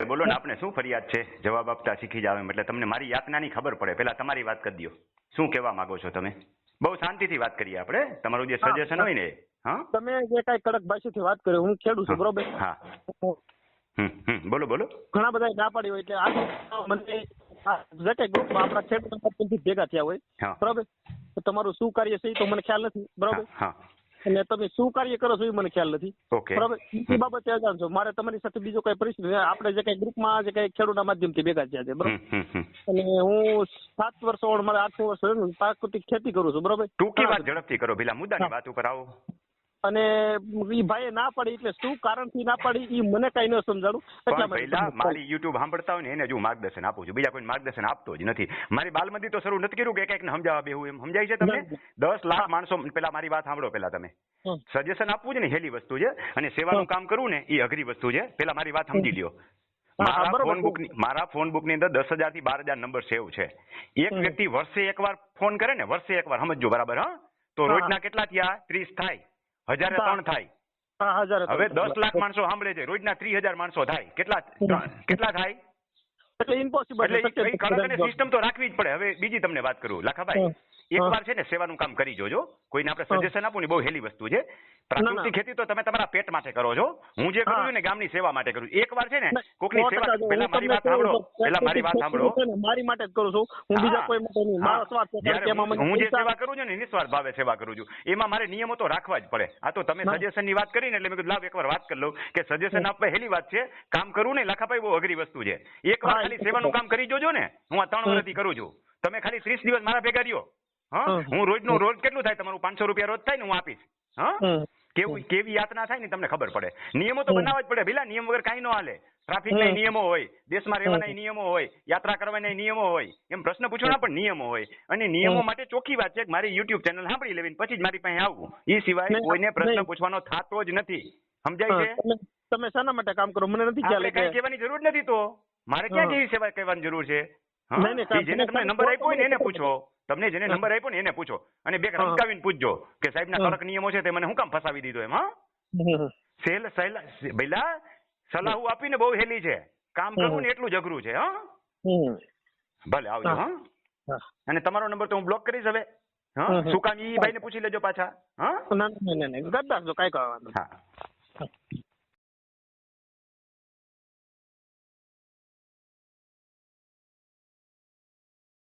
બોલો ને, આપણે શું ફરિયાદ છે? જવાબ આપતા શીખી જાવ એમ એટલે તમને મારી યાતનાની ખબર પડે. પેલા તમારી વાત કરી દો, શું કહેવા માંગો છો તમે? બહુ શાંતિથી વાત કરીએ આપણે, તમારું જે સજેશન હોય ને. હા, તમે જે કઈ કડક ભાષાથી વાત કરી, હું ખેડૂત છું, બરોબર? હા, બોલો બોલો. ઘણા બધા ના પાડી હોય એટલે આ મને જે કઈ ગ્રુપમાં આપણા ખેડૂત ભેગા થયા હોય, બરોબર, તો તમારું શું કાર્ય છે એ તો મને ખ્યાલ નથી, બરોબર, અને તમે શું કાર્ય કરો છો એ મને ખ્યાલ નથી, બરોબર. એ બાબતે અજાણ છો. મારે તમારી સાથે બીજો કઈ પરિસ્થિતિ, આપણે જે કઈ ગ્રુપમાં જે કઈ ખેડૂતના માધ્યમથી ભેગા થયા છે, બરોબર, અને હું 7 વર્ષ મારે 8 વર્ષ પ્રાકૃતિક ખેતી કરું છું, બરોબર. ટૂંકી વાત ઝડપથી કરો, પેલા મુદ્દાની વાત ઉપર આવો. અને ઈ ભાઈએ ના પાડી એટલે શું કારણથી ના પાડી ઈ મને કઈ ન સમજાણું. પણ પહેલા મારી યુટ્યુબ સાંભળતા હોય ને એને જો માર્ગદર્શન આપું છું, બીજા કોઈ માર્ગદર્શન આપતો જ નથી. મારી બાલમંદી તો શરૂ નથી કર્યું કે એક ને સમજાવવા બેહું એમ. સમજાય છે તમને? 10 લાખ માણસો, પેલા મારી વાત સાંભળો. પેલા તમે સજેશન આપવું છે ને હેલી વસ્તુ છે, અને સેવાનું કામ કરવું ને એ અઘરી વસ્તુ છે. પેલા મારી વાત સમજી લ્યો. મારા ફોન બુક ની અંદર 10,000 થી 12,000 નંબર સેવ છે. એક વ્યક્તિ વર્ષે એકવાર ફોન કરે ને, વર્ષે એકવાર, સમજો બરાબર, હા, તો રોજના કેટલા થયા? 30 થાય, 1003 થાય. હવે 10 લાખ માણસો સાંભળે છે, રોજના 30,000 માણસો થાય, કેટલા થાય? એટલે ઇમ્પોસિબલ. એટલે સિસ્ટમ તો રાખવી જ પડે. હવે બીજી તમને વાત કરું લાખાભાઈ, એકવાર છે ને સેવાનું કામ કરી જોજો. કોઈને આપણે સજેશન આપવું ને બહુ હેલી વસ્તુ છે. પ્રાકૃતિક ખેતી તો તમે તમારા પેટ માટે કરો છો, હું જે કરું છું ને ગામની સેવા માટે કરું છું. એકવાર છે ને કોકની સેવા, પેલા મારી વાત સાંભળો, મારી માટે જ કરું છું, હું બીજા કોઈ માટે નહીં. મારો સ્વાર્થ છે. હું જે સેવા કરું છું ને નિસ્વાર્થ ભાવે સેવા કરું છું. એમાં મારે નિયમો તો રાખવા જ પડે. આ તો તમે સજેશન ની વાત કરી ને એટલે મેં કીધું લાવ એકવાર વાત કરી લઉં કે સજેશન આપવા હેલી વાત છે. કામ કરવું ને લાખાભાઈ બહુ અઘરી વસ્તુ છે. એકવાર ખાલી સેવાનું કામ કરી જોજો ને. હું આ 3 વર્ષથી કરું છું. તમે ખાલી 30 દિવસ મારા ભેગા રહ્યો. હા, હું રોજ કેટલું થાય તમારું? 500 રૂપિયા રોજ થાય ને, હું આપીશ. હા, કેવી યાતના થાય ને તમને ખબર પડે. નિયમો તો બનાવવા જ પડે પેલા. નિયમ વગર કઈ ન હાલે. ટ્રાફિકના નિયમો હોય, દેશમાં રહેવાના નિયમો હોય, યાત્રા કરવાના નિયમો હોય, એમ પ્રશ્ન પૂછવાના પણ નિયમો હોય. અને નિયમો માટે ચોખ્ખી વાત છે કે મારી યુટ્યુબ ચેનલ સાંભળી લેવી પછી જ મારી પાસે આવવું. એ સિવાય કોઈને પ્રશ્ન પૂછવાનો થતો જ નથી. સમજાય છે? તમે શાના માટે કામ કરો મને નથી ખ્યાલ. કઈ કહેવાની જરૂર નથી. તો મારે ક્યાં કેવી સેવા કહેવાની જરૂર છે? જેને તમને નંબર આપ્યો હોય ને એને પૂછો. તમને જેને નંબર આપ્યો ને એને પૂછો, અને બે રમકાવીને પૂછજો કે સાહેબના કડક નિયમો છે તે મને હું કામ ફસાવી દીધો એમ. હા, ભઈલા સલાહ આપીને બહુ હેલી છે. કામ કરવું ને એટલું જ અઘરું છે. હા, ભલે આવજો. હા, અને તમારો નંબર તો હું બ્લોક કરીશ હવે. હા, શું કામ ઈ ભાઈને પૂછી લેજો પાછા. હા, ના, કઈ કરવાનું. હા.